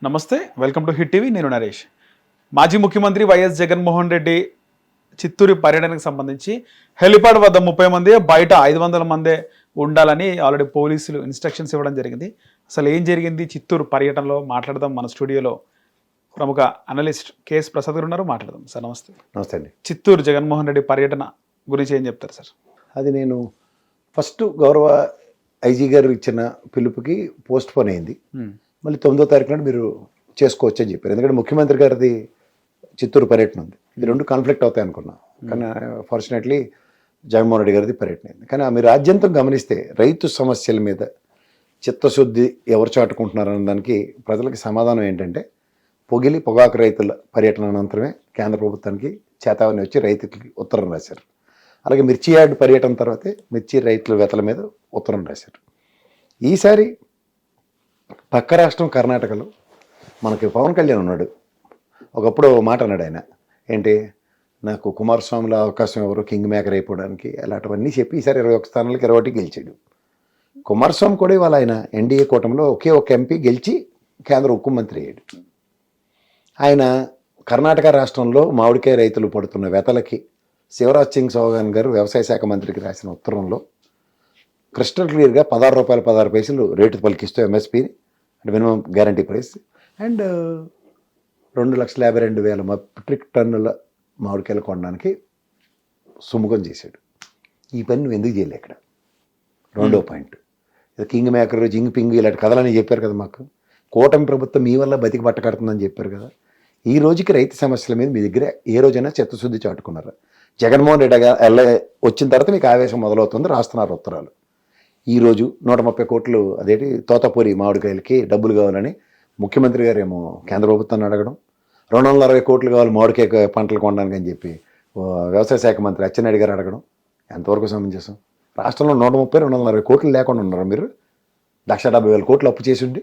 నమస్తే, welcome to hit TV. నేను నరేష్. మాజీ ముఖ్యమంత్రి వైఎస్ జగన్మోహన్ రెడ్డి చిత్తూరు పర్యటనకు సంబంధించి హెలిపాడ్ వద్ద 30 మంది, బయట 500 మందే ఉండాలని ఆల్రెడీ పోలీసులు ఇన్స్ట్రక్షన్స్ ఇవ్వడం జరిగింది. అసలు ఏం జరిగింది చిత్తూరు పర్యటనలో మాట్లాడదాం. మన స్టూడియోలో ప్రముఖ అనలిస్ట్ కేఎస్ ప్రసాద్ గారు ఉన్నారు, మాట్లాడదాం. సార్ నమస్తే. నమస్తే అండి. చిత్తూరు జగన్మోహన్ రెడ్డి పర్యటన గురించి ఏం చెప్తారు సార్? అది నేను ఫస్ట్ గౌరవ ఐజీ గారు ఇచ్చిన పిలుపుకి పోస్ట్ పోన్ అయింది. మళ్ళీ 9వ తారీఖు నాడు మీరు చేసుకోవచ్చు అని చెప్పారు. ఎందుకంటే ముఖ్యమంత్రి గారిది చిత్తూరు పర్యటన ఉంది. ఇది రెండు కాన్ఫ్లిక్ట్ అవుతాయి అనుకున్నా, కానీ ఫార్చునేట్లీ జగన్మోహన్ రెడ్డి గారిది పర్యటన అయింది. కానీ మీరు రాజ్యాంగం గమనిస్తే రైతు సమస్యల మీద చిత్తశుద్ధి ఎవరు చాటుకుంటున్నారన్న దానికి ప్రజలకి సమాధానం ఏంటంటే పొగాకు రైతుల పర్యటన అనంతరమే కేంద్ర ప్రభుత్వానికి చేతావని వచ్చి రైతులకి ఉత్తరం రాశారు. అలాగే మిర్చి యార్డ్ పర్యటన తర్వాతే మిర్చి రైతుల వేతల మీద ఉత్తరం రాశారు. ఈసారి పక్క రాష్ట్రం కర్ణాటకలో మనకి పవన్ కళ్యాణ్ ఉన్నాడు. ఒకప్పుడు మాట అన్నాడు ఆయన, ఏంటి నాకు కుమారస్వామిలో అవకాశం ఎవరు కింగ్ మేకర్ అయిపోవడానికి, అలాంటివన్నీ చెప్పి ఈసారి 21 స్థానాలకు 21 గెలిచాడు. కుమారస్వామి కూడా ఇవాళ ఆయన ఎన్డీఏ కూటమిలో ఒకే ఒక ఎంపీ గెలిచి కేంద్ర ముఖ్యమంత్రి అయ్యాడు. ఆయన కర్ణాటక రాష్ట్రంలో మామిడికాయ రైతులు పడుతున్న వెతలకి శివరాజ్ సింగ్ చౌహాన్ గారు వ్యవసాయ శాఖ మంత్రికి రాసిన ఉత్తరంలో క్రిస్టల్ క్లియర్గా ₹16.16 రేటు పలికిస్తూ ఎంఎస్పీని అంటే minimum guarantee price and 2,52,000 metric టన్నుల మామిడికాయలు కొనడానికి సుముఖం చేశాడు. ఈ పని నువ్వు ఎందుకు చేయలే ఇక్కడ? రెండో పాయింట్, కింగ్ మేకర్ జింగ్ పింగ్ ఇలాంటి కథలని చెప్పారు కదా మాకు. కూటమి ప్రభుత్వం మీ వల్ల బతికి బట్ట కడుతుందని చెప్పారు కదా. ఈ రోజుకి రైతు సమస్యల మీద మీ దగ్గర ఏ రోజైనా చిత్తశుద్ధి చాటుకున్నారా? జగన్మోహన్ రెడ్డి వచ్చిన తర్వాత మీకు ఆవేశం మొదలవుతుంది, రాస్తున్నారు ఉత్తరాలు. ఈరోజు 130 కోట్లు అదేంటి తోతపూరి మామిడికాయలకి డబ్బులు కావాలని ముఖ్యమంత్రి గారు ఏమో కేంద్ర ప్రభుత్వాన్ని అడగడం, 260 కోట్లు కావాలి మామిడికాయ పంటలు కొనడానికి అని చెప్పి వ్యవసాయ శాఖ మంత్రి అచ్చెన్నాయుడు గారు అడగడం ఎంతవరకు సమంజసం? రాష్ట్రంలో 130-260 కోట్లు లేకుండా ఉన్నారు మీరు. 1,70,000 కోట్లు అప్పు చేసి ఉండి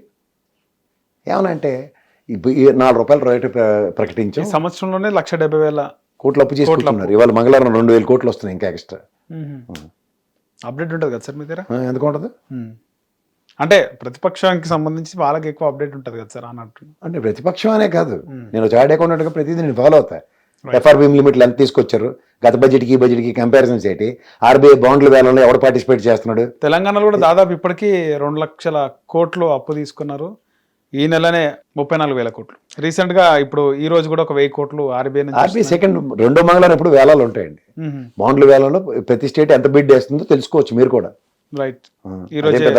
ఏమనంటే ₹4 రేటు ప్రకటించాం. సంవత్సరంలోనే 1,70,000 కోట్లు అప్పు చేసుకుంటున్నారు. ఇవాళ మంగళవారం 2,000 కోట్లు వస్తున్నాయి ఇంకా ఎక్స్ట్రా. అప్డేట్ ఉంటుంది కదా సార్ మీ దగ్గర? ఎందుకు ఉంటుంది అంటే ప్రతిపక్షానికి సంబంధించి వాళ్ళకి ఎక్కువ అప్డేట్ ఉంటుంది కదా సార్ అన్నట్టు. అంటే ప్రతిపక్షం అనే కాదు, నేను చార్ట్ అకౌంటెంట్గా ప్రతిదీ నేను ఫాలో అవుతా. ఎఫ్ఆర్బిఎం లిమిట్లు ఎంత తీసుకొచ్చారు, గత బడ్జెట్కి ఈ బడ్జెట్కి కంపారిజన్స్ ఏంటి, ఆర్బీఐ బాండ్ల వేలంలో ఎవరు పార్టిసిపేట్ చేస్తున్నాడు. తెలంగాణలో కూడా దాదాపు ఇప్పటికీ 2 లక్షల కోట్లు అప్పు తీసుకున్నారు. ఈ నెలనే 34,000 కోట్లు. రీసెంట్ గా ఇప్పుడు ఈ రోజు కూడా 1,000 కోట్లు ఆర్బీఐ సెకండ్ రెండో మంగళవారం ఎప్పుడు వేలాలు ఉంటాయండి. బాండ్ల వేలంలో ప్రతి స్టేట్ ఎంత బిడ్ వేస్తుందో తెలుసుకోవచ్చు మీరు కూడా. రైట్,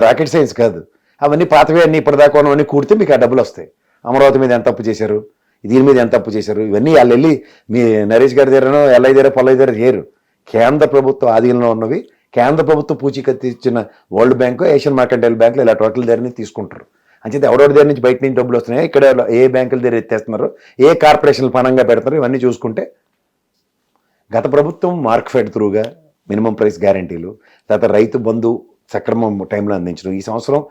రాకెట్ సైన్స్ కాదు. అవన్నీ పాతవే అన్ని ఇప్పటిదాకా అన్నీ కూడితే మీకు ఆ డబ్బులు వస్తాయి. అమరావతి మీద ఎంత అప్పు చేశారు, దీని మీద ఎంత అప్పు చేశారు, ఇవన్నీ వాళ్ళు వెళ్ళి మీ నరేష్ గారి దగ్గరనో ఎల్ఐ దగ్గర పొల్లయ్య దగ్గర చేయరు. కేంద్ర ప్రభుత్వ ఆధీనంలో ఉన్నవి కేంద్ర ప్రభుత్వం పూచీకత్తి ఇచ్చిన వరల్డ్ బ్యాంకు, ఏషియన్ మార్కెంటైల్ బ్యాంకులు ఇలా టోటల్ దగ్గర తీసుకుంటారు. అంచేత ఎవరెవరి దగ్గర నుంచి బయట నుంచి డబ్బులు వస్తున్నాయి, ఇక్కడ ఏ బ్యాంకుల దగ్గర ఎత్తేస్తున్నారు, ఏ కార్పొరేషన్లు పనంగా పెడుతున్నారు, ఇవన్నీ చూసుకుంటే గత ప్రభుత్వం మార్క్ ఫెడ్ త్రూగా మినిమం ప్రైస్ గ్యారంటీలు, తర్వాత రైతు బంధు సక్రమం టైంలో అందించడం. ఈ సంవత్సరం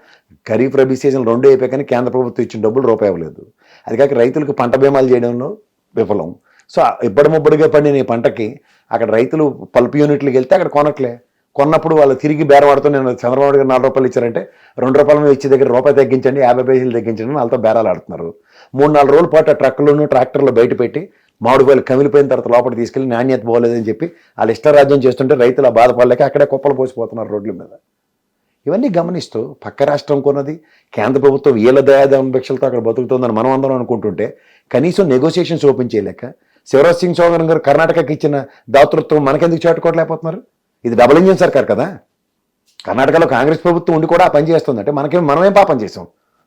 ఖరీఫ్ రబీ సీజన్ 2 అయిపోయి కానీ కేంద్ర ప్రభుత్వం ఇచ్చిన డబ్బులు రూపాయి ఇవ్వలేదు. అది కాక రైతులకు పంట బీమాలు చేయడంలో విఫలం. సో ఇబ్బడముబ్బడిగా పండిన ఈ పంటకి అక్కడ రైతులు పల్ప్ యూనిట్లకు వెళ్తే అక్కడ కొనట్లే. కొన్నప్పుడు వాళ్ళు తిరిగి బేరవాడుతూ నేను చంద్రబాబు గారు ₹4 ఇచ్చారంటే ₹2 మీద ఇచ్చే దగ్గర రూపాయి తగ్గించండి, 50 పైసలు తగ్గించండి వాళ్ళతో బేరాలు ఆడుతున్నారు. 3-4 రోజుల పాటు ఆ ట్రక్కులను ట్రాక్టర్లు బయట పెట్టి మామిడికాయలు కమిలిపోయిన తర్వాత లోపల తీసుకెళ్ళి నాణ్యత పోలేదని చెప్పి వాళ్ళు ఇష్టరాజ్యం చేస్తుంటే రైతులు బాధపడలేక అక్కడే కుప్పలు పోసిపోతున్నారు రోడ్ల మీద. ఇవన్నీ గమనిస్తూ పక్క రాష్ట్రం కొన్నది కేంద్ర ప్రభుత్వం వీళ్ళ దయాదాంభిక్షలతో అక్కడ బతుకుతుందని మనం అందరం అనుకుంటుంటే కనీసం నెగోసియేషన్స్ ఓపెన్ చేయలేక శివరాజ్ సింగ్ చౌహాన్ గారు కర్ణాటకకి ఇచ్చిన దాతృత్వం మనకెందుకు చాటుకోవట్లేకపోతున్నారు? ఇది డబుల్ ఇంజిన్ సర్కార్ కదా. కర్ణాటకలో కాంగ్రెస్ ప్రభుత్వం ఉండి కూడా ఆ పని చేస్తుంది అంటే మనమేం పాపం చేసాం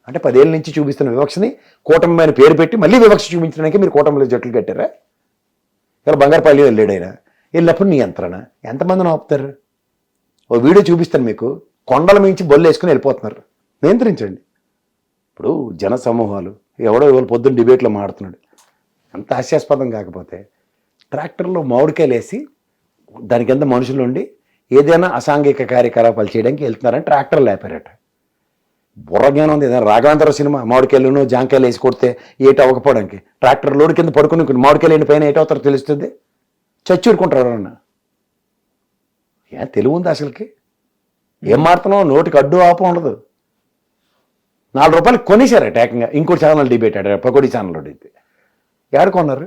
అంటే 10 ఏళ్ళ నుంచి చూపిస్తున్న వివక్షని కూటమి అని పేరు పెట్టి మళ్ళీ వివక్ష చూపించడానికి మీరు కూటమిలో జట్లు కట్టారా? ఇలా బంగారపల్లి వెళ్ళాడు ఆయన, వెళ్ళినప్పుడు నీ యంత్రణ ఎంతమందిని ఆపుతారు? ఓ వీడియో చూపిస్తాను మీకు, కొండల మించి బొల్లు వేసుకుని వెళ్ళిపోతున్నారు. నియంత్రించండి. ఇప్పుడు జన సమూహాలు ఎవడో ఇవాళ పొద్దున్న డిబేట్లో మాడుతున్నాడు. అంత హాస్యాస్పదం కాకపోతే ట్రాక్టర్లో మామిడికాయలు వేసి దాని కింద మనుషులు ఉండి ఏదైనా అసాంఘిక కార్యకలాపాలు చేయడానికి వెళ్తున్నారని ట్రాక్టర్లు లేపారట. బుర్రజ్ఞానం ఉంది. ఏదైనా రాఘవేంద్ర సినిమా మామిడికాయలను జాంకాయలు వేసి కొడితే ఏటి అవ్వకపోవడానికి ట్రాక్టర్ లోడ్ కింద పడుకుని మామిడికాయలు ఎండి పైన ఏటవుతారో తెలుస్తుంది. చచ్చూరుకుంటారు అన్న. తెలివి ఉంది అసలుకి? ఏం మాడుతున్నావు? నోటికి అడ్డు ఆపం ఉండదు. ₹4 కొనేశారట ఏకంగా. ఇంకోటి ఛానల్ డిబేట్ ఆడారు, పకోడీ ఛానల్ అయితే ఎవరు కొన్నారు?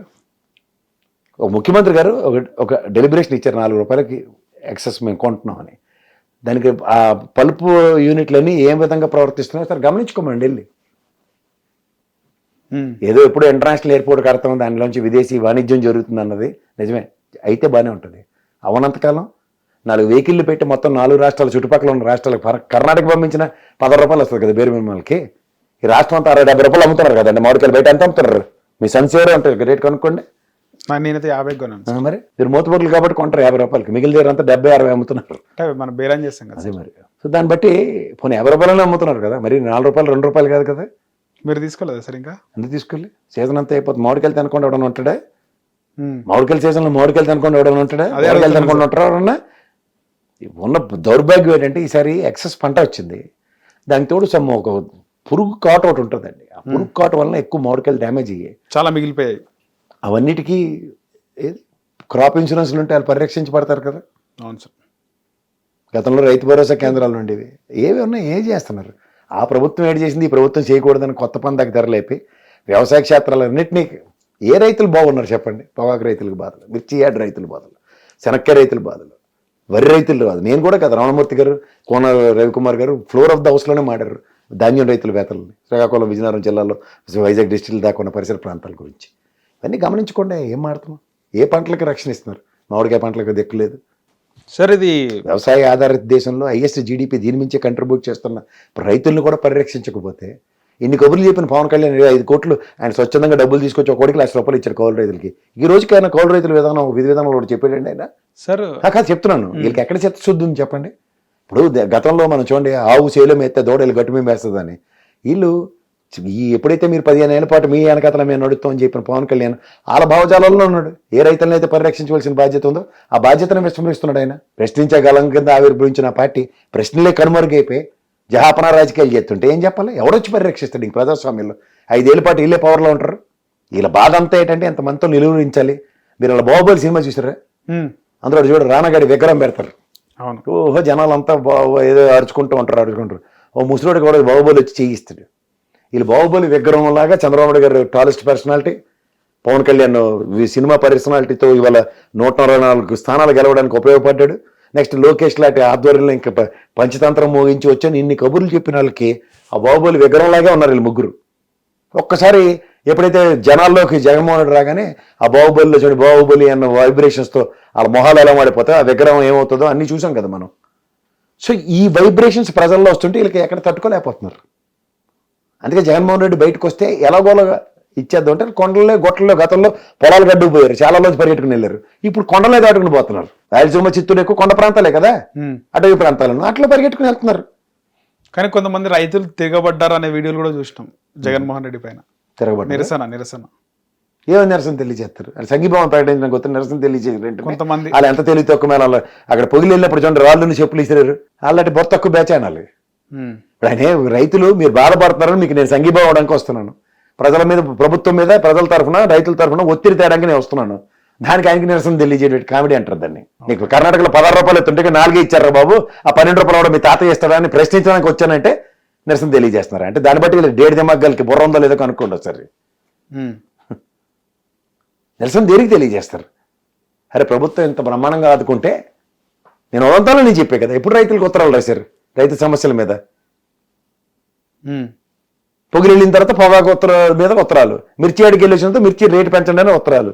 ఒక ముఖ్యమంత్రి గారు ఒక డెలిబరేషన్ ఇచ్చారు, ₹4 ఎక్సెస్ మేము కొంటున్నామని. దానికి ఆ పల్పు యూనిట్లన్నీ ఏ విధంగా ప్రవర్తిస్తున్నారో సార్ గమనించుకోమండి వెళ్ళి. ఏదో ఎప్పుడు ఇంటర్నేషనల్ ఎయిర్పోర్ట్ కడతాం, దానిలోంచి విదేశీ వాణిజ్యం జరుగుతుంది అన్నది నిజమే, అయితే బాగానే ఉంటుంది. అవనంతకాలం 4 వెహికల్లు పెట్టి మొత్తం 4 రాష్ట్రాల చుట్టుపక్కల ఉన్న రాష్ట్రాలకు కర్ణాటక పంపించిన ₹10 వస్తుంది కదా బేరు మిమ్మల్కి. ఈ రాష్ట్రం అంతా ₹60-70 అమ్ముతున్నారు కదండి మామిడికాయలు. బయట ఎంత అమ్ముతున్నారు? మీ సన్సేవరే ఉంటుంది, రేట్ కొనుక్కోండి. నేనైతే 50 కొన్నాను. మరి మీరు మూతబొట్లు కాబట్టి కొంటారు ₹50, మిగిలిన దగ్గర అంతా 70-60 అమ్ముతున్నారు. అంటే మనం బేరం చేస్తాం కదా. అదే మరి. సో దాన్ని బట్టి పోనీ ₹50 అమ్ముతున్నారు కదా, మరి ₹4 ₹2 కాదు కదా. మీరు తీసుకోలేదా సార్ ఇంకా? ఎందుకు తీసుకెళ్ళి? సీజన్ అంతా అయిపోతుంది. మామిడికాయలు తినకుండా ఎవడన్నా ఉంటాడా? మామిడికాయల సీజన్లో మామిడికాయలు తినకుండా ఎవడన్నా ఉంటాడా? మామిడికాయలు తినకుండా ఉంటారా ఎవరన్నా? ఉన్న దౌర్భాగ్యం ఏంటంటే ఈసారి ఎక్సెస్ పంట వచ్చింది, దానికి తోడు ఒక పురుగు కాటు ఒకటి ఉంటుందండి. ఆ పురుగు కాటు వలన ఎక్కువ మామిడికాయలు డ్యామేజ్ అయ్యాయి, చాలా మిగిలిపోయాయి. అవన్నిటికీ క్రాప్ ఇన్సూరెన్స్లు ఉంటే వాళ్ళు పరిరక్షించబడతారు కదా. అవును సార్. గతంలో రైతు భరోసా కేంద్రాలు ఉండేవి, ఏవి ఉన్నాయి, ఏం చేస్తున్నారు? ఆ ప్రభుత్వం ఏడు చేసింది, ఈ ప్రభుత్వం చేయకూడదని కొత్త పందాకి ధరలేపి వ్యవసాయ క్షేత్రాలన్నింటినీ ఏ రైతులు బాగున్నారు చెప్పండి? పొగాకు రైతులకు బాధలు, మిర్చి యాడ్ రైతుల బాధలు, శనక్కాయ రైతుల బాధలు, వరి రైతులు బాధలు. నేను కూడా కదా, రమణమూర్తి గారు, కోన రవికుమార్ గారు ఫ్లోర్ ఆఫ్ ద హౌస్లోనే మాడారు ధాన్యం రైతుల వేతలని, శ్రీకాకుళం విజయనగరం జిల్లాలో వైజాగ్ డిస్ట్రిక్ట్ దాకా ఉన్న పరిసర ప్రాంతాల గురించి. ఇవన్నీ గమనించుకోండి. ఏం మాడుతున్నాం? ఏ పంటలకు రక్షణ ఇస్తున్నారు? మామిడికాయ పంటలకు దిక్కులేదు సార్. ఇది వ్యవసాయ ఆధారిత దేశంలో హైయెస్ట్ జీడిపి దీని మించే కంట్రిబ్యూట్ చేస్తున్న రైతులను కూడా పరిరక్షించకపోతే, ఇన్ని కబుర్లు చెప్పిన పవన్ కళ్యాణ్ 5 కోట్లు ఆయన స్వచ్ఛందంగా డబ్బులు తీసుకొచ్చి ₹1 లక్ష ఇచ్చారు కౌలు రైతులకి. ఈ రోజుకైనా కౌలు రైతుల విధి విధానంలో ఒకటి చెప్పాడండి ఆయన. సార్ కాదు చెప్తున్నాను, వీళ్ళకి ఎక్కడ చిత్తశుద్ధి ఉంది చెప్పండి? ఇప్పుడు గతంలో మనం చూడండి, ఆవు చేలో మేస్తే దూడలు గట్టు మేము వేస్తుందని. వీళ్ళు ఎప్పుడైతే మీరు 15 ఏళ్ల పాటు మీ వెనకతల మేము నడుస్తామని చెప్పిన పవన్ కళ్యాణ్ వాళ్ళ భావజాలంలో ఉన్నాడు. ఏ రైతులను అయితే పరిరక్షించవలసిన బాధ్యత ఉందో ఆ బాధ్యతను విస్మరిస్తున్నాడు ఆయన. ప్రశ్నించే గలం కింద ఆవిర్భవించిన పార్టీ ప్రశ్నలే కనుమరుగైపోయి జహాపన రాజకీయాలు చేస్తుంటే ఏం చెప్పాలి? ఎవరొచ్చి పరిరక్షిస్తాడు? ఇంక ప్రజాస్వామ్యంలో 5 ఏళ్ల పాటు వీళ్ళే పవర్లో ఉంటారు. వీళ్ళ బాధ అంతా ఏంటంటే ఎంతమందితో నిలువరించాలి. మీరు వాళ్ళ బాహుబలి సినిమా చూసారా? అందులో చూడ రానగాడి విగ్రహం పెడతారు. ఓహో జనాలంతా ఏదో అరుచుకుంటూ ఉంటారు. ఓ ముసలోడికి కూడా బాహుబలి వచ్చి చేయిస్తాడు. వీళ్ళు బాహుబలి విగ్రహం లాగా Chandrababu garu tallest personality, Pawan Kalyan cinema పర్సనాలిటీతో ఇవాళ 124 స్థానాలు గెలవడానికి ఉపయోగపడ్డాడు. నెక్స్ట్ లోకేష్ లాంటి ఆధ్వర్యంలో ఇంకా పంచతంత్రం మోగించి వచ్చాను. ఇన్ని కబుర్లు చెప్పిన వాళ్ళకి ఆ బాహుబలి విగ్రహంలాగే ఉన్నారు వీళ్ళు ముగ్గురు. ఒక్కసారి ఎప్పుడైతే జనాల్లోకి జగన్మోహన్ రెడ్డి రాగానే ఆ బాహుబలిలో చూడండి, బాహుబలి అన్న వైబ్రేషన్స్తో వాళ్ళ మొహాలు ఎలా మాడిపోతాయి, ఆ విగ్రహం ఏమవుతుందో అన్నీ చూసాం కదా మనం. సో ఈ వైబ్రేషన్స్ ప్రజల్లో వస్తుంటే వీళ్ళకి ఎక్కడ తట్టుకోలేకపోతున్నారు. అందుకే జగన్మోహన్ రెడ్డి బయటకు వస్తే ఎలాగోలాగా ఇచ్చేద్దాం అంటే కొండలే గొట్టల్లో గతంలో పొలాలు గడ్డుకుపోయారు, చాలా రోజు పరిగెట్టుకుని వెళ్ళారు. ఇప్పుడు కొండలే దాటుకుని పోతున్నారు. రాయలసీమ చిత్తూరు ఎక్కువ కొండ ప్రాంతాలే కదా, అటవీ ప్రాంతాలను అట్లా పరిగెట్టుకుని వెళ్తున్నారు. కానీ కొంతమంది రైతులు తిరగబడ్డారు అనే వీడియోలు కూడా చూసినాం జగన్మోహన్ రెడ్డి పైన. తిరగబడ్డారు, నిరసన ఏమో నిరసన తెలియజేస్తారు. అది సంఘీభావం ప్రకటించిన కొత్త నిరసన తెలియజేయారు. కొంతమంది వాళ్ళు ఎంత తెలివి తక్కువ మేళ అక్కడ పొగిలి వెళ్ళినప్పుడు చూడండి రాళ్ళు చెప్పులు ఇసిరారు. వాళ్ళంటే బొత్త తక్కువ బ్యాచ్ అనాలి. ఇప్పుడు ఆయన రైతులు మీరు బాధపడుతున్నారని మీకు నేను సంఘీభావం అవడానికి వస్తున్నాను. ప్రజల మీద, ప్రభుత్వం మీద, ప్రజల తరఫున, రైతుల తరఫున ఒత్తిడి తేడానికి నేను వస్తున్నాను. దానికి ఆయనకి నిరసన తెలియజేయడం కామెడీ అంటారు దాన్ని. నీకు కర్ణాటకలో ₹16 ఎత్తుంటే 4 ఇచ్చారా బాబు, ఆ ₹12 కూడా మీ తాత ఇస్తాడా అని ప్రశ్నించడానికి వచ్చానంటే నిరసన తెలియజేస్తున్నారు. అంటే దాన్ని బట్టి వీళ్ళు డేడ్ దిమాగ్గాలకి బుర్ర ఉందో లేదో కనుక్కోండి ఒకసారి. నిరసన దేనికి తెలియజేస్తారు? అరే ప్రభుత్వం ఇంత బ్రహ్మాండంగా ఆదుకుంటే నేను ఉదంతాలో నేను చెప్పే కదా. ఎప్పుడు రైతులకు ఉత్తరాలు రాశారు రైతు సమస్యల మీద? పొగిలి వెళ్ళిన తర్వాత పొగాకు ఉత్తరాల మీద ఉత్తరాలు, మిర్చి ఆడికి వెళ్ళేసినంత మిర్చి రేటు పెంచండి అని ఉత్తరాలు.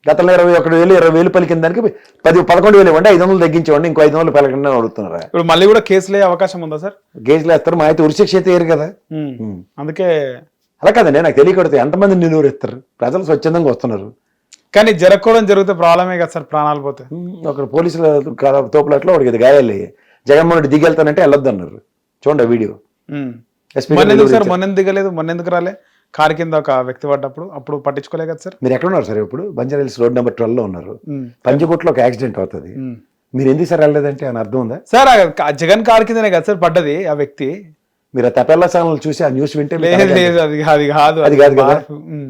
గతంలో 21,000 20,000 పలికిన దానికి 11,000 ఇవ్వండి, 500 తగ్గించండి, ఇంకో 500 పలకండి అని అడుగుతున్నారా? ఇప్పుడు మళ్ళీ కూడా కేసులు అవకాశం ఉందా సార్? కేసులు వేస్తారు, మా అయితే ఉరిశిక్ష అయితే వేరు కదా. అందుకే అలా కదండి, నాకు తెలియకూడదు ఎంతమంది నిలువరిస్తారు. ప్రజలు స్వచ్ఛందంగా వస్తున్నారు. కానీ జరగకూడదు జరిగితే ప్రాబ్లమే కదా సార్, ప్రాణాలు పోతే. ఒక పోలీసుల తోపులాట్లో వాడికి గాయాలయ్యాయి. జగన్మోహన్ రెడ్డి దిగెళ్తానంటే వెళ్ళొద్దు అన్నారు. చూడండి వీడియో. మొన్నెందుకు సార్, మొన్నెందుకు దిగలేదు, మొన్నెందుకు రాలే? కారు కింద ఒక వ్యక్తి పడ్డప్పుడు అప్పుడు పట్టించుకోలే కదా సార్? మీరు ఎక్కడ ఉన్నారు సార్? ఇప్పుడు బంజారాహిల్స్ రోడ్ నెంబర్ 12 లో ఉన్నారు. పంచకోట్లో ఒక యాక్సిడెంట్ అవుతుంది. మీరు ఎందుకు సార్ వెళ్ళలేదంటే అని అర్థం ఉందా సార్? జగన్ కారు కిందనే కదా సార్ పడ్డది ఆ వ్యక్తి. మీరు ఆ తపెల్లా ఛానల్ చూసి ఆ న్యూస్ వింటే అది కాదు కదా.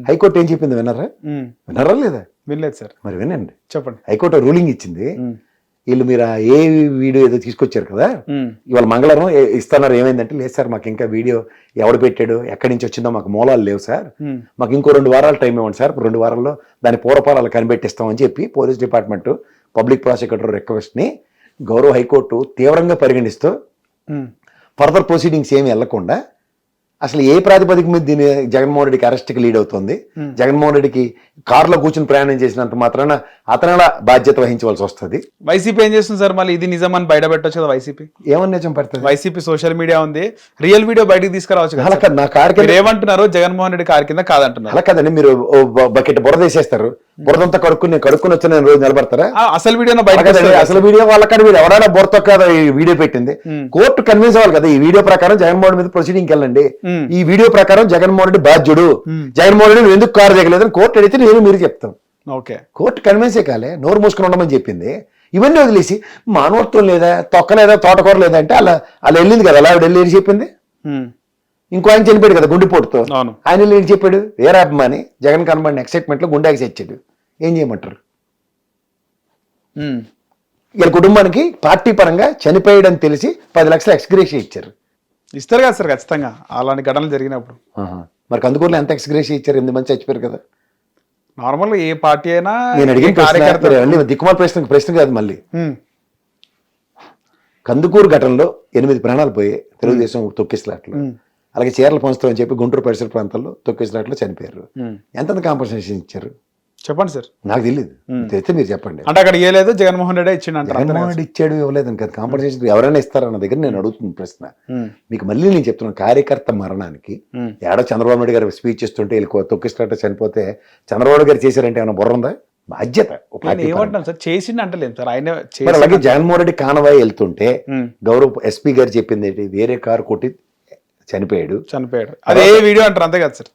హైకోర్టు ఏం చెప్పింది విన్నారా లేదా? వినలేదు సార్. మరి వినండి. చెప్పండి. హైకోర్టు రూలింగ్ ఇచ్చింది. వీళ్ళు మీరు ఆ ఏ వీడియో ఏదో తీసుకొచ్చారు కదా ఉమ్, ఇవాళ మంగళవారం ఇస్తున్నారు, ఏమైందంటే లేదు సార్ మాకు ఇంకా వీడియో ఎవడు పెట్టాడు ఎక్కడి నుంచి వచ్చిందో మాకు మూలాలు లేవు సార్, ఉమ్, మాకు ఇంకో 2 వారాలు టైం ఇవ్వండి సార్, 2 వారాల్లో దాని పూర్వపారాలు కనిపెట్టిస్తామని చెప్పి పోలీస్ డిపార్ట్మెంట్ పబ్లిక్ ప్రాసిక్యూటర్ రిక్వెస్ట్ని గౌరవ హైకోర్టు తీవ్రంగా పరిగణిస్తూ ఉమ్. ఫర్దర్ ప్రొసీడింగ్స్ ఏమి వెళ్లకుండా అసలు ఏ ప్రాతిపదిక మీద దీని జగన్మోహన్ రెడ్డికి అరెస్ట్కి లీడ్ అవుతుంది, జగన్మోహన్ రెడ్డికి కారులో కూర్చుని ప్రయాణం చేసినంత మాత్రాన అతనిలా బాధ్యత వహించవలసి వస్తుంది. వైసీపీ ఏం చేస్తుంది సార్ మళ్ళీ ఇది నిజం అని బయట పెట్టొచ్చు కదా వైసీపీ? ఏమని నిజం పడుతుంది? వైసీపీ సోషల్ మీడియా ఉంది, రియల్ వీడియో బయటకు తీసుకురావచ్చు కదా అలా సార్. కాదు, నా కారు కింద మీరు ఏమంటున్నారు, జగన్మోహన్ రెడ్డి కారు కింద కాదంటున్నారు. అలా కాదండి, మీరు బకెట్ బురద వేసేస్తారు, బురదంతా కడుక్కుని వచ్చి నేను రోజు నిలబడతారా? అసలు వీడియో అలా కాదండి, అసలు వీడియో వాళ్ళ కాడ మీరు ఎవరైనా బురతో కదా ఈ వీడియో పెట్టింది, కోర్టు కన్విన్స్ అవ్వాలి కదా ఈ వీడియో ప్రకారం జగన్మోహన్ మీద ప్రొసీడింగ్కి వెళ్ళండి, ఈ వీడియో ప్రకారం జగన్మోహన్ రెడ్డి బాధ్యుడు, జగన్మోహన్ రెడ్డి ఎందుకు కారు దిగలేదని కోర్టు అడిగితే నేను మీరు చెప్తాం. ఓకే, కోర్టు కన్విన్సే కాలే, నోరు మూసుకుని ఉండమని చెప్పింది. ఇవన్నీ వదిలేసి మానవత్వం లేదా, తొక్క లేదా, తోటకూర లేదా అంటే అలా వెళ్ళింది కదా, అలా ఆవిడ వెళ్ళి చెప్పింది. ఇంకో ఆయన చనిపోయాడు కదా గుండెపోటుతో, అవును. ఆయన వెళ్ళి ఏం చెప్పాడు, వేరాభిమాని జగన్ కనబడిన ఎక్సైట్మెంట్ లో గుండెకి తెచ్చాడు. ఏం చేయమంటారు? వీళ్ళ కుటుంబానికి పార్టీ పరంగా చనిపోయాడని తెలిసి 10 లక్షల ఎక్స్గ్రేషియా ఇచ్చారు. ఇస్తారు కదా సార్ ఖచ్చితంగా అలాంటి ఘటనలు జరిగినప్పుడు. మరి కందుకూరులో ఎంత ఎక్స్గ్రేషియా ఇచ్చారు? 8 మంది చచ్చిపోయారు కదా. నార్మల్ ఏ పార్టీ అయినా నేను అడిగిన కార్యకర్త దిక్కుమాల ప్రశ్న కాదు మళ్ళీ. కందుకూరు ఘటనలో 8 ప్రాణాలు పోయాయి తెలుగుదేశం తొక్కిసలాట్లు. అలాగే చీరల పంచుతాం అని చెప్పి గుంటూరు పరిసర ప్రాంతాల్లో తొక్కిసలాట్లు చనిపోయారు. ఎంత కాంపన్సేషన్ ఇచ్చారు చెప్పండి సార్. నాకు తెలియదు, తెలిస్తే మీరు చెప్పండి. అంటే అక్కడ ఇవ్వలేదు, జగన్మోహన్ రెడ్డి ఇచ్చిండు అంటారు. జగన్మోహన్ రెడ్డి ఇచ్చాడు ఇవ్వలేదని కదా, కాంపన్సేషన్ ఎవరైనా ఇస్తారన్న దగ్గర నేను అడుగుతున్న ప్రశ్న. మీకు మళ్ళీ నేను చెప్తున్నాను, కార్యకర్త మరణానికి ఏడో చంద్రబాబు నాయుడు గారు స్పీచ్ ఇస్తుంటే వీళ్ళు తొక్కిసలాట చనిపోతే చంద్రబాబు గారు చేశారంటే ఏమైనా బుర్ర ఉందా? బాధ్యత ఏమంటున్నాను సార్, చేసిండు అంటలేదు సార్ ఆయన. అలాగే జగన్మోహన్ రెడ్డి కానవాయి వెళ్తుంటే గౌరవ్ ఎస్పీ గారు చెప్పింది ఏంటి, వేరే కారు కొట్టి చనిపోయాడు. అదే వీడియో అంటారు అంతే కదా సార్.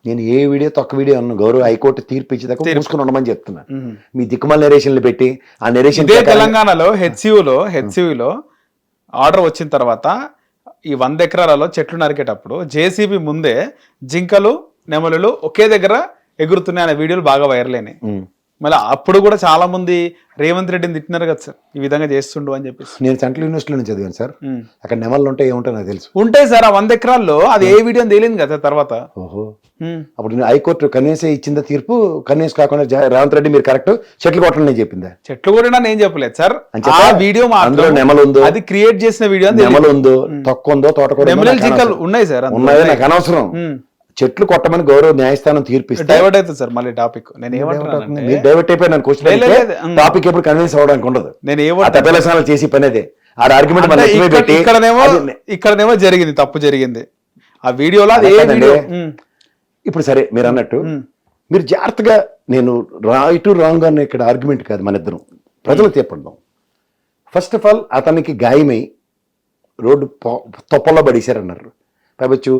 నేను ఏ వీడియో తొక్క వీడియో అన్న గౌరవ హైకోర్టు తీర్పు ఇచ్చేదాకా మూసుకుని ఉండమని చెప్తున్నా. మీ దిక్కుమాల నెరేషన్లు పెట్టి ఆ నెరేషన్ తెలంగాణలో హెచ్సియులో ఆర్డర్ వచ్చిన తర్వాత ఈ 100 ఎకరాలలో చెట్లు నరికేటప్పుడు జేసీబీ ముందే జింకలు నెమలులు ఒకే దగ్గర ఎగురుతున్నాయి అనే వీడియోలు బాగా వైరల్ అయినాయి. మళ్ళీ అప్పుడు కూడా చాలా మంది రేవంత్ రెడ్డిని తిట్టినారు కదా సార్, ఈ విధంగా చేస్తుండు అని చెప్పేసి. నేను సెంట్రల్ యూనివర్సిటీలో నుంచి చదివాను సార్, అక్కడ నెమళ్ళు ఉంటాయి ఏముంటాయి నాకు తెలుసు. ఉంటాయి సార్, ఆ 100 ఎకరాల్లో అది ఏ వీడియో తేలింది కదా తర్వాత. ఓహో, అప్పుడు హైకోర్టు కన్వీన్స్ ఇచ్చిందా తీర్పు? కన్వీన్స్ కాకుండా రేవంత్ రెడ్డి మీరు కరెక్ట్ చెట్లు కొట్టండి నేను చెప్పిందా? చెట్లు కూడా నేను చెప్పలేదు సార్, ఆ వీడియో అందులో నెమలు ఉందో, అది క్రియేట్ చేసిన వీడియో, నెమలు ఉందో, తొక్క ఉందో, తోటకూర జింకలు ఉన్నాయి సార్, ఉన్నాయి, నాకు అనవసరం. చెట్లు కొట్టమని గౌరవ న్యాయస్థానం తీర్పిస్తే డైవర్ట్ అవుతుంది సార్ మళ్ళీ టాపిక్. నేను మీరు డైవర్ట్ అయిపోయి క్వశ్చన్ టాపిక్ ఎప్పుడు కన్విన్స్ అవ్వడానికి ఉండదు. నేను చేసి పని అదే ఆ ఆర్గ్యుమెంట్ ఇక్కడనేమో జరిగింది, తప్పు జరిగింది ఆ వీడియోలో. ఇప్పుడు సరే మీరు అన్నట్టు మీరు జాగ్రత్తగా, నేను రైట్ రాంగ్ అన్న ఇక్కడ ఆర్గ్యుమెంట్ కాదు, మన ఇద్దరం ప్రజలు తీపడదాం. ఫస్ట్ ఆఫ్ ఆల్ అతనికి గాయమై రోడ్డు తొప్పల్లో పడేశారన్నారు, పైవచ్చు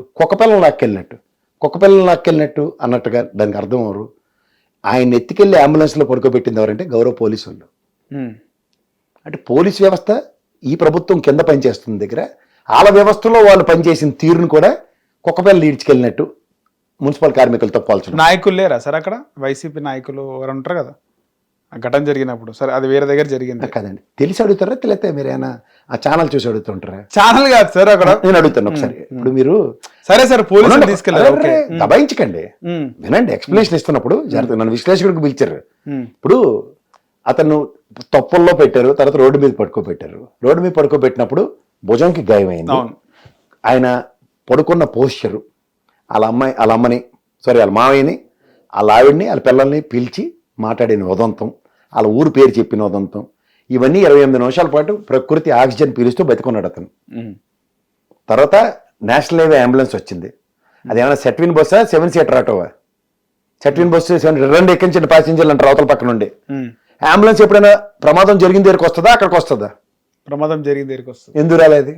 కుక్కపిల్లని లాక్కెళ్ళినట్టు అన్నట్టుగా దానికి అర్థం ఎవరు? ఆయన ఎత్తుకెళ్ళి అంబులెన్స్లో పడుకోబెట్టింది ఎవరంటే గౌరవ పోలీసు వాళ్ళు. అంటే పోలీస్ వ్యవస్థ ఈ ప్రభుత్వం కింద పనిచేస్తుంది దగ్గర వాళ్ళ వ్యవస్థలో వాళ్ళు పనిచేసిన తీరును కూడా కుక్కపిల్ల ఈడ్చుకెళ్ళినట్టు మున్సిపల్ కార్మికులతో పోల్చడం. నాయకులు లేరా సార్ అక్కడ? వైసీపీ నాయకులు ఎవరు ఉంటారు కదా ఆ ఘటన జరిగినప్పుడు. సరే అది వేరే దగ్గర జరిగింది కదండి, తెలిసి అడుగుతారా తెలియతే మీరేనా ఆ ఛానల్ చూసి అడుగుతుంటారా? ఛానల్ కాదు సార్ అక్కడ, నేను అడుగుతాను ఒకసారి. ఇప్పుడు మీరు సరే సార్ పోలీసులు తీసుకెళ్ళారు, దబాయించకండి, వినండి. ఎక్స్ప్లెనేషన్ ఇస్తున్నప్పుడు జాగ్రత్తగా నన్ను విశ్లేషకుడికి పిలిచారు. ఇప్పుడు అతను తొప్పల్లో పెట్టారు, తర్వాత రోడ్డు మీద పడుకోబెట్టారు. రోడ్డు మీద పడుకోబెట్టినప్పుడు భుజంకి గాయమైంది. ఆయన పడుకున్న పోస్చరు వాళ్ళ మావయ్యని, వాళ్ళ ఆవిడ్ని, వాళ్ళ పిల్లల్ని పిలిచి మాట్లాడిన ఉదంతం, వాళ్ళ ఊరు పేరు చెప్పిన ఉదంతం, ఇవన్నీ 28 నిమిషాల పాటు ప్రకృతి ఆక్సిజన్ పీలుస్తూ బతికున్నాడు అతను. తర్వాత నేషనల్ హైవే అంబులెన్స్ వచ్చింది. అదేమైనా సెట్విన్ బస్సా 7 సీటర్ ఆటోవా? సెట్విన్ బస్సు 2 ఎక్కించిన ప్యాసింజర్లు అంటారు అవతల పక్క నుండి. అంబులెన్స్ ఎప్పుడైనా ప్రమాదం జరిగిన దగ్గరికి వస్తుందా, అక్కడికి వస్తుందా? ప్రమాదం జరిగిన దగ్గరికి వస్తుంది. ఎందుకు రాలేదు?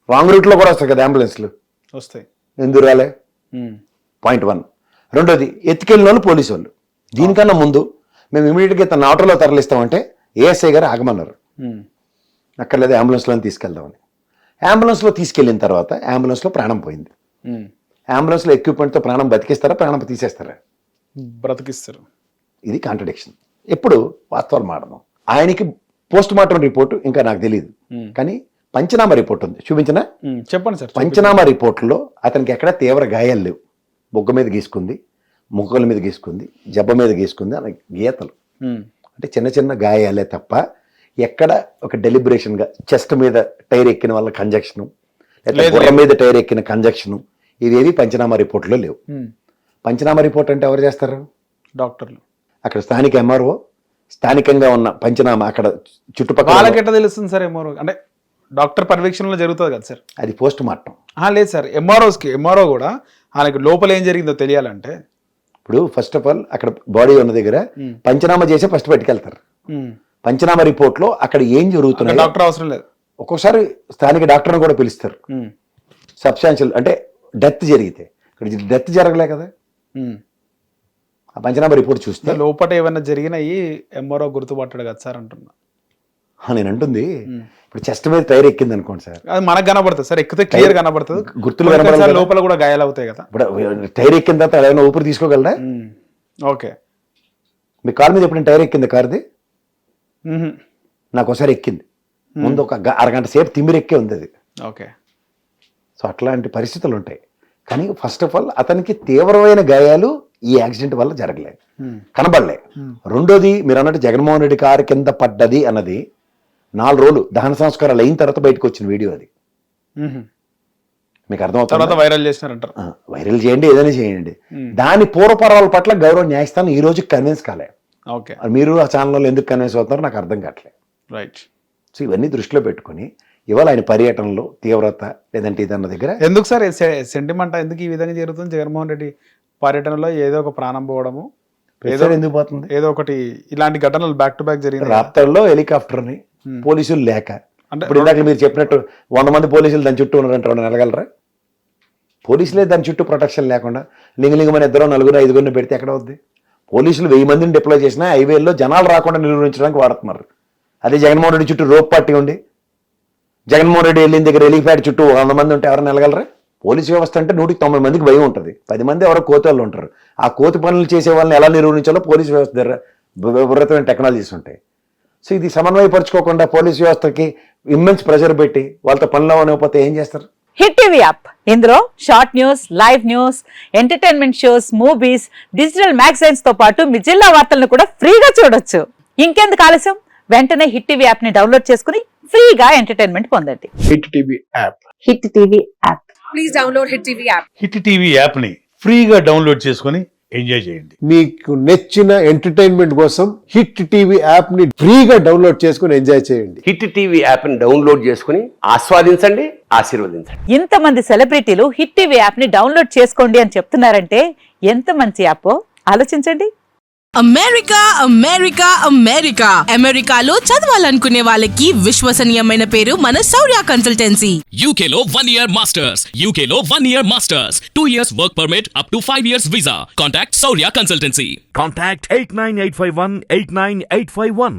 రాంగ్ రూట్లో కూడా వస్తాయి కదా అంబులెన్స్లు, వస్తాయి. ఎందుకు రాలే? పాయింట్ 1. రెండోది, ఎత్తుకెళ్ళిన వాళ్ళు పోలీసు వాళ్ళు. దీనికన్నా ముందు మేము ఇమీడియట్గా తన ఆటోలో తరలిస్తామంటే ఏఎస్ఐ గారు ఆగమన్నారు. అక్కర్లేదు, అంబులెన్స్లో తీసుకెళ్దామని. అంబులెన్స్లో తీసుకెళ్ళిన తర్వాత అంబులెన్స్లో ప్రాణం పోయింది. అంబులెన్స్లో ఎక్విప్మెంట్తో ప్రాణం బతికిస్తారా, ప్రాణం తీసేస్తారా? బ్రతికిస్తారు. ఇది కాంట్రడిక్షన్. ఎప్పుడు వాస్తవాలు మాడదాం. ఆయనకి పోస్ట్ మార్టం రిపోర్టు ఇంకా నాకు తెలియదు, కానీ పంచనామా రిపోర్ట్ ఉంది, చూపించిన. చెప్పండి సార్. పంచనామా రిపోర్టులో అతనికి ఎక్కడ తీవ్ర గాయాలు లేవు. బొగ్గ మీద గీసుకుంది, ముక్కల మీద గీసుకుంది, జబ్బ మీద గీసుకుంది అనే గీతలు, అంటే చిన్న చిన్న గాయాలే తప్ప ఎక్కడ ఒక డెలిబరేషన్గా చెస్ట్ మీద టైర్ ఎక్కిన వల్ల కంజక్షను, లేదా బుర్ర మీద టైర్ ఎక్కిన కంజక్షను, ఇవేవి పంచనామా రిపోర్ట్లో లేవు. పంచనామా రిపోర్ట్ అంటే ఎవరు చేస్తారు? డాక్టర్లు. అక్కడ స్థానిక ఎంఆర్ఓ, స్థానికంగా ఉన్న పంచనామా అక్కడ చుట్టుపక్కల. వాళ్ళకి ఎట్లా తెలుస్తుంది సార్? ఎంఆర్ఓ అంటే డాక్టర్ పర్యవేక్షణలో జరుగుతుంది కదా సార్. అది పోస్ట్ మార్టం. లేదు సార్, ఎంఆర్ఓ కూడా ఆయనకి లోపల ఏం జరిగిందో తెలియాలంటే ఇప్పుడు ఫస్ట్ ఆఫ్ ఆల్ అక్కడ బాడీ ఉన్న దగ్గర పంచనామా చేసి ఫస్ట్ పట్టుకెళ్తారు. పంచనామా రిపోర్ట్లో అక్కడ ఏం జరుగుతుంది, డాక్టర్ అవసరం లేదు. ఒక్కోసారి స్థానిక డాక్టర్ని కూడా పిలుస్తారు. సబ్స్టాన్షియల్ అంటే డెత్ జరిగితే, ఇక్కడ డెత్ జరగలే కదా, ఆ పంచనామా రిపోర్ట్ చూస్తే లోపల ఏమైనా జరిగినాయి ఎంఆర్ఓ గుర్తుపట్టాడు కదా సార్ అంటున్నా. నేను అంటుంది ఇప్పుడు చెస్ట్ మీద టైర్ ఎక్కింది అనుకోండి సార్, అది మనకు కనబడుతుంది సార్, ఎక్కితే క్లియర్ కనబడుతుంది, గుర్తులు కనబడాలి, లోపల కూడా గాయాలు అవుతాయి కదా. ఇప్పుడు టైర్ ఎక్కిన తర్వాత ఏమైనా ఊపిరి తీసుకోగలరా? ఓకే. మీ కార్ మీద ఎప్పుడైనా టైర్ ఎక్కింది కార్ది? నాకు ఒకసారి ఎక్కింది, ముందు ఒక అరగంట సేపు తిమ్మిరెక్కే ఉంది అది. ఓకే. సో అట్లాంటి పరిస్థితులు ఉంటాయి. కానీ ఫస్ట్ ఆఫ్ ఆల్ అతనికి తీవ్రమైన గాయాలు ఈ యాక్సిడెంట్ వల్ల జరగలేదు, కనబడలే. రెండోది మీరు అన్నట్టు జగన్మోహన్ రెడ్డి కారు కింద పడ్డది అన్నది 4 రోజులు దహన సంస్కారాలు అయిన తర్వాత బయటకు వచ్చిన వీడియో అది. మీకు అర్థమవుతుంది? వైరల్ చేసినారంటారు. వైరల్ చేయండి, ఏదైనా చేయండి, దాని పూర్వపరాల పట్ల గౌరవ న్యాయస్థానం ఈ రోజు కన్విన్స్ కాలే. ఓకే. మీరు ఆ ఛానల్లో ఎందుకు కన్విన్స్ అవుతున్నారో నాకు అర్థం కావట్లేదు. రైట్. సో ఇవన్నీ దృష్టిలో పెట్టుకుని ఇవాళ ఆయన పర్యటనలో తీవ్రత లేదంటే ఇదన్న దగ్గర ఎందుకు సార్ సెంటిమెంట్ ఎందుకు ఈ విధంగా జరుగుతుంది? జగన్మోహన్ రెడ్డి పర్యటనలో ఏదో ఒక ప్రాణం పోవడము, ఏదో ఎందుకు పోతుంది, ఏదో ఒకటి ఇలాంటి ఘటనలు బ్యాక్ టు బ్యాక్ జరిగింది. రాప్తాడులో హెలికాప్టర్ని పోలీసులు లేక, ఇప్పుడు ఇందాక మీరు చెప్పినట్టు 100 మంది పోలీసులు దాని చుట్టూ ఉన్నారంటారు, నెలగలరా? పోలీసులే దాని చుట్టూ ప్రొటెక్షన్ లేకుండా లింగలింగమని 2, 4, 5 పెడితే ఎక్కడ అవుద్ది? పోలీసులు 1000 మందిని డిప్లాయ్ చేసినా హైవేల్లో జనాలు రాకుండా నిర్వహించడానికి వాడుతున్నారు. అదే జగన్మోహన్ రెడ్డి చుట్టూ రోప్ పార్టీ ఉండి జగన్మోహన్ రెడ్డి వెళ్ళిన దగ్గర హెలిప్యాడ్ చుట్టూ 100 మంది ఉంటే ఎవరైనా వెళ్ళగలరా? పోలీసు వ్యవస్థ అంటే 190 మందికి భయం ఉంటుంది, 10 మంది ఎవరో కోతి వాళ్ళు ఉంటారు. ఆ కోతి పనులు చేసే వాళ్ళని ఎలా నిర్వహించాలో పోలీసు వ్యవస్థ దగ్గర విపరీతమైన టెక్నాలజీస్ ఉంటాయి. సో ఇది సమన్వయపరచుకోకుండా పోలీసు వ్యవస్థకి ఇమ్మెన్స్ ప్రెషర్ పెట్టి వాళ్ళతో పనిలో అనిపోతే ఏం చేస్తారు? హిట్ టీవీ యాప్, ఇందులో short news, live news, entertainment shows, movies, digital magazines తో పాటు మీ జిల్లా వార్తలను కూడా ఫ్రీగా చూడొచ్చు. ఇంకెందుకు ఆలస్యం, వెంటనే హిట్ టీవీ యాప్ ని డౌన్లోడ్ చేసుకుని ఫ్రీగా ఎంటర్టైన్మెంట్ పొందండి. Hit TV app. Hit TV app. Please download hit TV app. Hit TV app ని ఫ్రీగా డౌన్లోడ్ చేసుకొని ఎంజాయ్ చేయండి. మీకు నచ్చిన ఎంటర్టైన్మెంట్ కోసం హిట్ టీవీ యాప్ ని ఫ్రీగా డౌన్లోడ్ చేసుకుని ఎంజాయ్ చేయండి. హిట్ టీవీ యాప్ ని డౌన్లోడ్ చేసుకుని ఆస్వాదించండి, ఆశీర్వదించండి. ఇంతమంది సెలబ్రిటీలు హిట్ టీవీ యాప్ ని డౌన్లోడ్ చేసుకోండి అని చెప్తున్నారంటే ఎంత మంచి యాప్ ఆలోచించండి. అమెరికా అమెరికా అమెరికా అమెరికాలో చదవాలనుకునే వాళ్ళకి విశ్వసనీయమైన పేరు మన శౌర్య కన్సల్టెన్సీ. UK లో 1 year masters. UK లో 1 year masters. 2 years work permit up to 5 years visa. Contact Saurya Consultancy. Contact 89851 89851.